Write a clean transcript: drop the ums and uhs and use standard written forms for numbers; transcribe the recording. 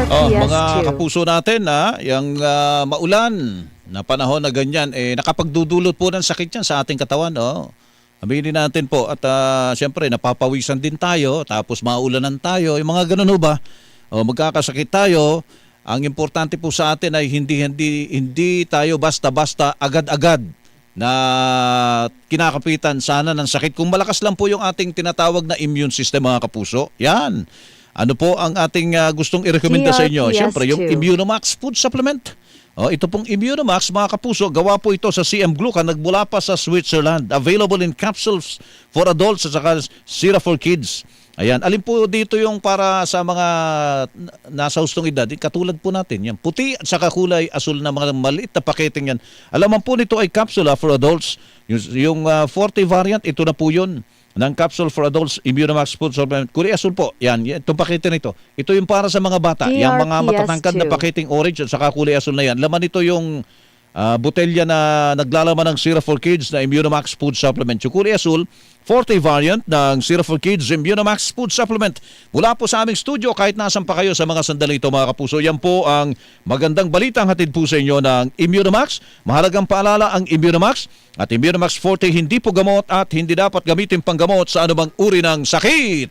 Mga kapuso natin, yung maulan na panahon na ganyan, nakapagdudulot po ng sakit yan sa ating katawan. Aminin natin po at siyempre napapawisan din tayo, tapos maulanan tayo, yung mga ganun ho ba? Magkakasakit tayo. Ang importante po sa atin ay hindi tayo basta-basta agad-agad na kinakapitan sana ng sakit. Kung malakas lang po yung ating tinatawag na immune system, mga kapuso, yan. Ano po ang ating gustong i-recommenda sa inyo? Siyempre, yung Immunomax Food Supplement. Ito pong Immunomax, mga kapuso, gawa po ito sa CM Glucan, nagmula pa sa Switzerland. Available in capsules for adults at saka syrup for kids. Ayan, alin po dito yung para sa mga nasa hustong edad, katulad po natin, yan, puti at saka kulay asul na mga maliit na paketing yan. Alaman po nito ay capsule for adults. Yung 40 variant, ito na po yun. Ng capsule for adults, Immunomax Food Supplement. Kulay asul po. Yan, itong pakete nito. Ito yung para sa mga bata. Yung mga matatangkad na paketing orange at saka kulay asul na yan. Laman nito yung botelya na naglalaman ng syrup for kids na Immunomax Food Supplement. Yung kulay asul, 40 variant ng syrup for kids Immunomax Food Supplement. Mula po sa aming studio, kahit nasan pa kayo sa mga sandali ito, mga kapuso, yan po ang magandang balitang hatid po sa inyo ng Immunomax. Mahalagang paalala, ang Immunomax at Immunomax 40 hindi po gamot at hindi dapat gamitin panggamot sa anumang uri ng sakit.